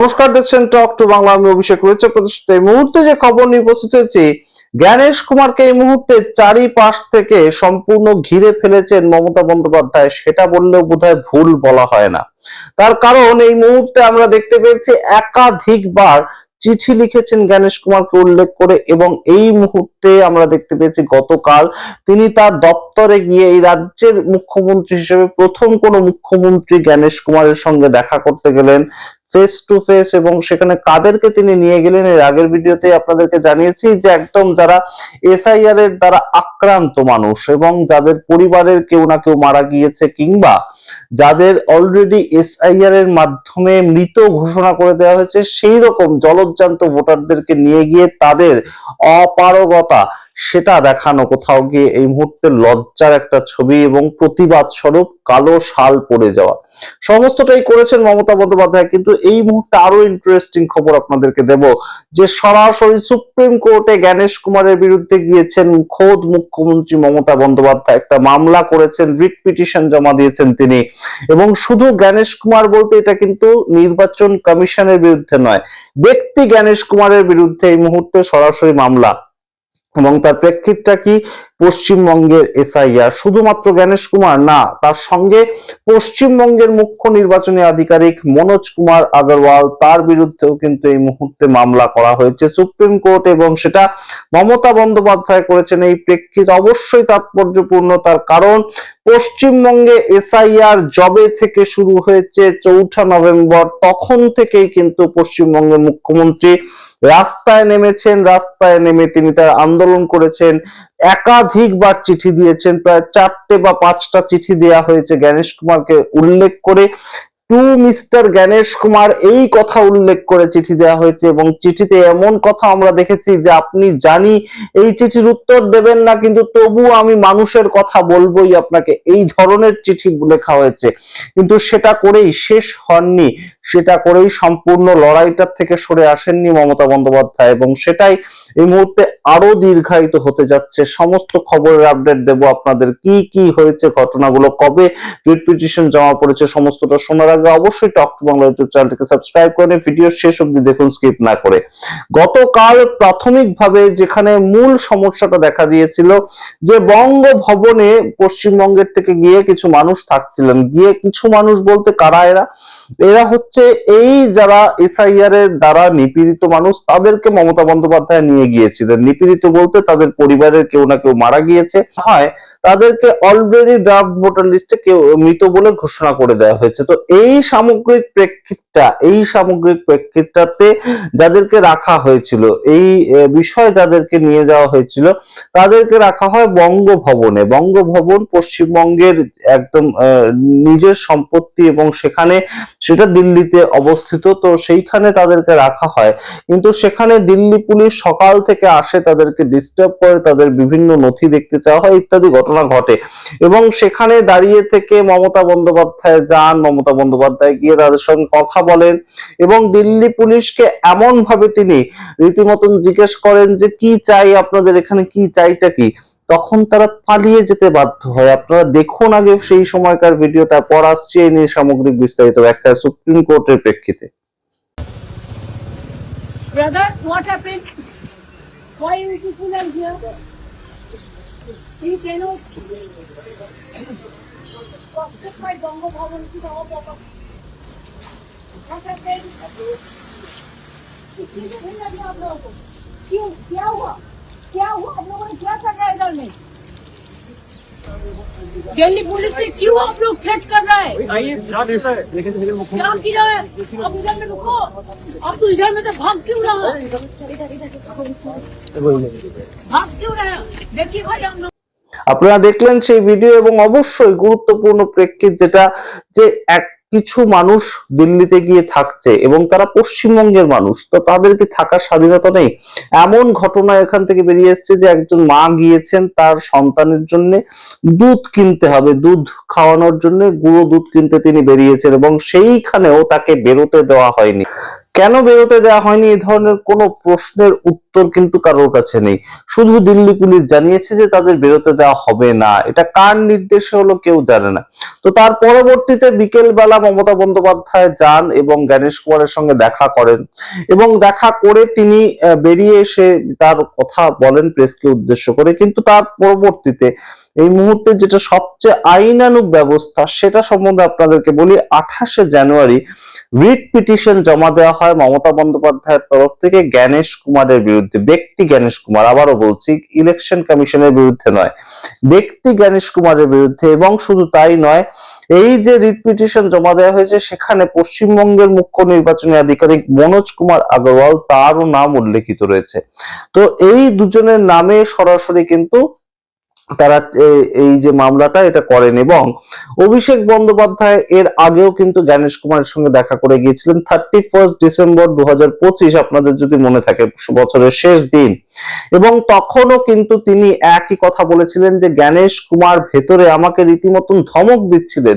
নমস্কার, দেখছেন talk to Bangla. আমি অভিষেক রয়েছে প্রতিষ্ঠিত। এই মুহূর্তে যে খবর নিয়ে উপস্থিত হয়েছি, জ্ঞানেশ কুমারকে এই মুহূর্তে চারিপাশ থেকে সম্পূর্ণ ঘিরে ফেলেছেন মমতা বন্দ্যোপাধ্যায়, সেটা বললেও বোধহয় ভুল বলা হয় না। তার কারণ এই মুহূর্তে আমরা দেখতে পেয়েছি একাধিকবার চিঠি লিখেছেন জ্ঞানেশ কুমারকে উল্লেখ করে, এবং এই মুহূর্তে আমরা দেখতে পেয়েছি গতকাল তিনি তার দপ্তরে গিয়ে এই রাজ্যের মুখ্যমন্ত্রী হিসেবে প্রথম কোন মুখ্যমন্ত্রী জ্ঞানেশ কুমারের সঙ্গে দেখা করতে গেলেন ফেস টু ফেস। এবং সেখানে কাদেরকে তিনি নিয়ে গেলেন এর আগের ভিডিওতে আপনাদেরকে জানিয়েছি যে একদম যারা এসআইআর এর দ্বারা আক্রান্ত মানুষ এবং যাদের পরিবারের কেউ না কেউ মারা গিয়েছে, কিংবা যাদের অলরেডি এসআইআর এর মাধ্যমে মৃত ঘোষণা করে দেওয়া হয়েছে, সেই রকম জলজ্জান্ত ভোটারদেরকে নিয়ে গিয়ে তাদের অপারগতা সেটা দেখানো, কোথাও গিয়ে এই মুহূর্তে লজ্জার একটা ছবি এবং প্রতিবাদ স্বরূপ কালো শাল পড়ে যাওয়া, সমস্তটাই করেছেন মমতা বন্দ্যোপাধ্যায়। কিন্তু এই মুহূর্তে আরো ইন্টারেস্টিং খবর আপনাদেরকে দেব যে সরাসরি সুপ্রিম কোর্টে জ্ঞানেশ কুমারের বিরুদ্ধে গিয়েছেন খোদ মুখ্যমন্ত্রী মমতা বন্দ্যোপাধ্যায়। একটা মামলা করেছেন, রিট পিটিশন জমা দিয়েছেন তিনি। এবং শুধু জ্ঞানেশ কুমার বলতে এটা কিন্তু নির্বাচন কমিশনের বিরুদ্ধে নয়, ব্যক্তি জ্ঞানেশ কুমারের বিরুদ্ধে এই মুহূর্তে সরাসরি মামলা। এবং তার প্রেক্ষিতটা কি? পশ্চিমবঙ্গের এসআইআর। শুধুমাত্র জ্ঞানেশ কুমার না, তার সঙ্গে পশ্চিমবঙ্গের মুখ্য নির্বাচনী আধিকারিক মনোজ কুমার আগরওয়াল, তার বিরুদ্ধেও কিন্তু এই মুহূর্তে মামলা করা হয়েছে সুপ্রিম কোর্ট, এবং সেটা মমতা বন্দ্যোপাধ্যায় করেছেন। এই প্রেক্ষিত অবশ্যই তাৎপর্যপূর্ণ, তার কারণ পশ্চিমবঙ্গে এসআইআর জবে থেকে শুরু হয়েছে 4 নভেম্বর, তখন থেকেই কিন্তু পশ্চিমবঙ্গের মুখ্যমন্ত্রী রাস্তায় নেমেছেন। রাস্তায় নেমে তিনি তার আন্দোলন করেছেন, একাধিকবার চিঠি দিয়েছেন, প্রায় 4টে বা 5টা চিঠি দেওয়া হয়েছে জ্ঞানেশ কুমারকে উল্লেখ করে। টু মিস্টার জ্ঞানেশ কুমার এই কথা উল্লেখ করে চিঠি দেওয়া হয়েছে, এবং চিঠিতে এমন কথা আমরা দেখেছি যে আপনি জানি এই চিঠির উত্তর দেবেন না, কিন্তু তবু আমি মানুষের কথা বলবোই আপনাকে, এই ধরনের চিঠি লেখা হয়েছে। কিন্তু সেটা করেই শেষ হননি, সেটা করেই সম্পূর্ণ লড়াইটার থেকে সরে আসেননি মমতা বন্দ্যোপাধ্যায়, এবং সেটাই এই মুহূর্তে আরো দীর্ঘায়িত হতে যাচ্ছে। সমস্ত খবরের আপডেট দেব আপনাদের, কি কি হয়েছে, ঘটনাগুলো কবে রিট পিটিশন জমা পড়েছে, সমস্তটা শোনার আগে অবশ্যই টক টু বাংলা ইউটিউব চ্যানেলটিকে সাবস্ক্রাইব করে ভিডিও শেষ অবধি দেখুন, স্কিপ না করে। গতকাল প্রাথমিকভাবে যেখানে মূল সমস্যাটা দেখা দিয়েছিল যে বঙ্গভবনে পশ্চিমবঙ্গের থেকে গিয়ে কিছু মানুষ থাকছিলেন, গিয়ে কিছু মানুষ বলতে কারা এরা হচ্ছে এই যারা এসআইআর এর দ্বারা নিপীড়িত মানুষ, তাদেরকে মমতা বন্দ্যোপাধ্যায় নিয়ে গিয়েছিলেন। নিপীড়িত বলতে তাদের পরিবারের কেউ না কেউ মারা গিয়েছে, হয় তাদেরকে অলরেডি ড্রাফট ভোটার লিস্টে কেউ মৃত বলে ঘোষণা করে দেওয়া হয়েছে। তো এই সামগ্রিক প্রেক্ষিতটাতে যাদেরকে রাখা হয়েছিল, এই বিষয়ে যাদেরকে নিয়ে যাওয়া হয়েছিল, তাদেরকে রাখা হয় বঙ্গভবনে। বঙ্গভবন পশ্চিমবঙ্গের একদম নিজের সম্পত্তি, এবং সেখানে সেটা দিল্লিতে অবস্থিত। তো সেইখানে তাদেরকে রাখা হয়, কিন্তু সেখানে দিল্লি পুলিশ সকাল থেকে আসে, তাদেরকে ডিস্টার্ব করে, তাদের বিভিন্ন নথি দেখতে চাওয়া হয়, ইত্যাদি ঘটনা ঘটে। এবং সেখানে দাঁড়িয়ে থেকে মমতা বন্দ্যোপাধ্যায় যান, মমতা বন্দ্যোপাধ্যায় গিয়ে তাদের সঙ্গে কথা বলেন, এবং দিল্লি পুলিশকে এমন ভাবে তিনি রীতিমতন জিজ্ঞেস করেন যে কি চাই আপনাদের, এখানে কি চাইটা কি। তখন তারা পালিয়ে যেতে বাধ্য হয়। আপনারা দেখুন আগে সেই সময়কার ভিডিও, তারপর আসছে এই নিয়ে সামগ্রিক বিস্তারিত ব্যাখ্যা সুপ্রিম কোর্টের প্রেক্ষিতে। Brother, what happened? Why you people are here? You cannot justify Bongo Bhavan to our property. What happened? क्यों क्या हुआ आप लोगों ने क्या कर रहा है इधर में? दिल्ली पुलिस से क्यों आप लोग थ्रेट कर रहा है? क्या की रहा है? आप इधर में रुको, आप तो इधर में से भाग क्यों रहा है? देखिए भाई हम लोग আপনারা দেখলেন সেই ভিডিও, এবং অবশ্যই গুরুত্বপূর্ণ প্রেক্ষিত যেটা, যে এক কিছু মানুষ দিল্লিতে গিয়ে থাকছে এবং তারা পশ্চিমবঙ্গের মানুষ, তো তাদের কি থাকার স্বাধীনতা নেই? এমন ঘটনা এখান থেকে বেরিয়ে এসছে যে একজন মা গিয়েছেন তার সন্তানের জন্য দুধ কিনতে হবে, দুধ খাওয়ানোর জন্য গুঁড়ো দুধ কিনতে তিনি বেরিয়েছেন, এবং সেইখানেও তাকে বেরোতে দেওয়া হয়নি। কেন বেরোতে দেওয়া হয়নি, এই ধরনের কোনো প্রশ্নের উত্তর উত্তর কিন্তু কারোর কাছে নেই। শুধু দিল্লি পুলিশ জানিয়েছে যে তাদের বেরোতে দেওয়া হবে না, এটা কার নির্দেশে হলো কেউ জানে না। তো তার পরবর্তীতে বিকেল বেলা মমতা বন্দ্যোপাধ্যায় যান এবং জ্ঞানেশ কুমারের সঙ্গে দেখা করেন, এবং দেখা করে তিনি বেরিয়ে এসে তার কথা বলেন প্রেসকে উদ্দেশ্য করে। কিন্তু তার পরবর্তীতে এই মুহূর্তে যেটা সবচেয়ে আইনানুগ ব্যবস্থা সেটা সম্বন্ধে আপনাদেরকে বলি। 28শে জানুয়ারি রিট পিটিশন জমা দেওয়া হয় মমতা বন্দ্যোপাধ্যায়ের তরফ থেকে জ্ঞানেশ কুমারের বিরুদ্ধে। ব্যক্তি জ্ঞানেশ কুমার, আবারও বলছি, ইলেকশন কমিশনের বিরুদ্ধে নয়, ব্যক্তি জ্ঞানেশ কুমারের বিরুদ্ধে। এবং শুধু তাই নয়, এই যে রিট পিটিশন জমা দেওয়া হয়েছে সেখানে পশ্চিমবঙ্গের মুখ্য নির্বাচনী আধিকারিক মনোজ কুমার আগরওয়াল, তারও নাম উল্লেখিত রয়েছে। তো এই দুজনের নামে সরাসরি কিন্তু তারা এই যে মামলাটা এটা করেন। এবং অভিষেক বন্দ্যোপাধ্যায় এর আগেও কিন্তু জ্ঞানেশ কুমারের সঙ্গে দেখা করে গিয়েছিলেন 31 ডিসেম্বর 2025, আপনাদের যদি মনে থাকে, বছরের শেষ দিন। এবং তখনও কিন্তু তিনি একই কথা বলেছিলেন যে জ্ঞানেশ কুমার ভেতরে আমাকে রীতিমতন ধমক দিচ্ছিলেন,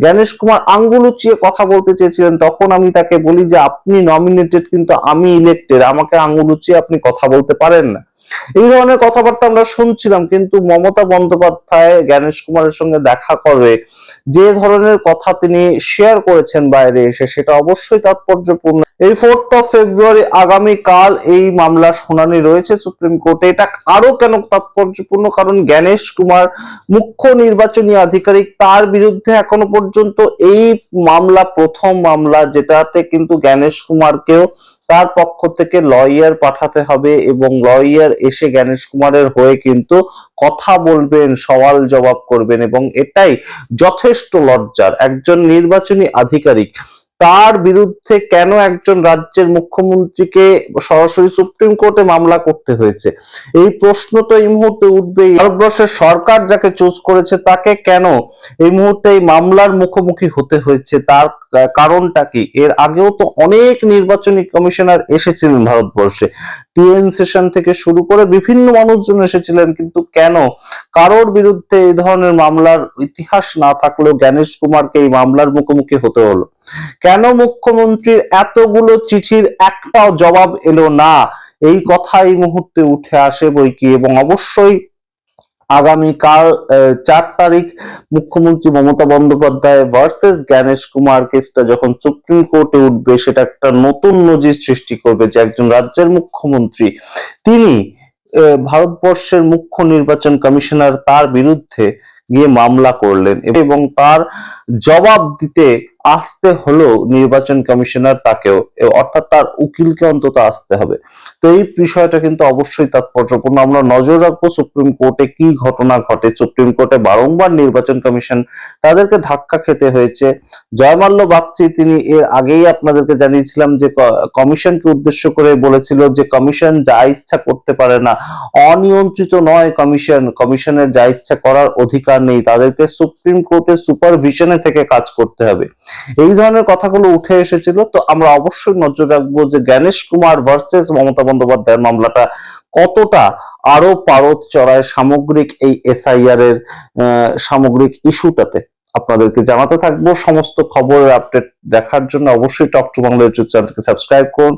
জ্ঞানেশ কুমার আঙ্গুল উঁচিয়ে কথা বলতে চেয়েছিলেন। তখন আমি তাকে বলি যে আপনি নমিনেটেড, কিন্তু আমি ইলেক্টেড, আমাকে আঙ্গুল উঁচিয়ে আপনি কথা বলতে পারেন না। এই ধরনের কথাবার্তা আমরা শুনছিলাম। কিন্তু মমতা বন্দ্যোপাধ্যায় জ্ঞানেশ কুমারের সঙ্গে দেখা করে যে ধরনের কথা তিনি শেয়ার করেছেন বাইরে এসে, সেটা অবশ্যই তাৎপর্যপূর্ণ। এই 4 ফেব্রুয়ারি আগামীকাল এই মামলার শুনানি রয়েছে সুপ্রিম কোর্টে। এটা আরো কেন তাৎপর্যপূর্ণ, কারণ জ্ঞানেশ কুমার মুখ্য নির্বাচনী আধিকারিক, তার বিরুদ্ধে এখনো পর্যন্ত এই মামলা প্রথম মামলা, যেটাতে কিন্তু জ্ঞানেশ কুমারকেও তার পক্ষ থেকে লয়ার পাঠাতে হবে, এবং লয়ার এসে জ্ঞানেশ কুমারের হয়ে কিন্তু কথা বলবেন, সওয়াল জবাব করবেন। এবং এটাই যথেষ্ট লজ্জার। একজন নির্বাচনী আধিকারিক, তার বিরুদ্ধে কেন একজন রাজ্যের মুখ্যমন্ত্রীকে সরাসরি সুপ্রিম কোর্টে মামলা করতে হয়েছে, এই প্রশ্ন তো এই মুহূর্তে উঠবেই। ভারতবর্ষের সরকার যাকে চুজ করেছে তাকে কেন এই মুহূর্তে এই মামলার মুখোমুখি হতে হয়েছে, তার কারণটা কি? এর আগেও তো অনেক নির্বাচনী কমিশনার এসেছিলেন ভারতবর্ষে, টিএন সেশন থেকে শুরু করে বিভিন্ন মানুষজন এসেছিলেন, কিন্তু কেন কারোর বিরুদ্ধে এই ধরনের মামলার ইতিহাস না থাকলেও জ্ঞানেশ কুমারকে এই মামলার মুখোমুখি হতে হলো? কেন মুখ্যমন্ত্রীর এতগুলো চিঠির একটাও জবাব এলো না, এই কথা এই মুহূর্তে উঠে আসে বইকি। এবং অবশ্যই আগামীকাল 4 তারিখ মুখ্যমন্ত্রী মমতা বন্দ্যোপাধ্যায় ভার্সেস জ্ঞানেশ কুমার কেসটা যখন সুপ্রিম কোর্টে উঠবে, সেটা একটা নতুন নজির সৃষ্টি করবে যে একজন রাজ্যের মুখ্যমন্ত্রী, তিনি ভারতবর্ষের মুখ্য নির্বাচন কমিশনার, তার বিরুদ্ধে গিয়ে মামলা করলেন, এবং তার জবাব দিতে আসতে হলো নির্বাচন কমিশনার তাকেও, অর্থাৎ তার উকিলকে অন্তত আসতে হবে। তো এই বিষয়টা কিন্তু অবশ্যই তাৎপর্যপূর্ণ। আমরা নজর রাখবো সুপ্রিম কোর্টে কি ঘটনা ঘটে। সুপ্রিম কোর্টে বারংবার নির্বাচন কমিশন তাদেরকে ধাক্কা খেতে হয়েছে। জয়মাল্য বাগচি, তিনি এর আগেই আপনাদেরকে জানিয়েছিলাম যে কমিশনকে উদ্দেশ্য করে বলেছিল যে কমিশন যা ইচ্ছা করতে পারে না, অনিয়ন্ত্রিত নয় কমিশন, কমিশনের যা ইচ্ছা করার অধিকার নেই, তাদেরকে সুপ্রিম কোর্টের সুপারভিশনে থেকে কাজ করতে হবে। এই ধরনের কথাগুলো উঠে এসেছিল। তো আমরা অবশ্যই নজর রাখবো যে জ্ঞানেশ কুমার ভার্সেস মমতা বন্দ্যোপাধ্যায়ের মামলাটা কতটা আরো পারদ চড়ায় সামগ্রিক এই এসআইআর এর সামগ্রিক ইস্যুটাতে। আপনাদেরকে জানাতে থাকবো। সমস্ত খবরের আপডেট দেখার জন্য অবশ্যই টক টু বাংলা ইউটিউব চ্যানেলকে সাবস্ক্রাইব করুন,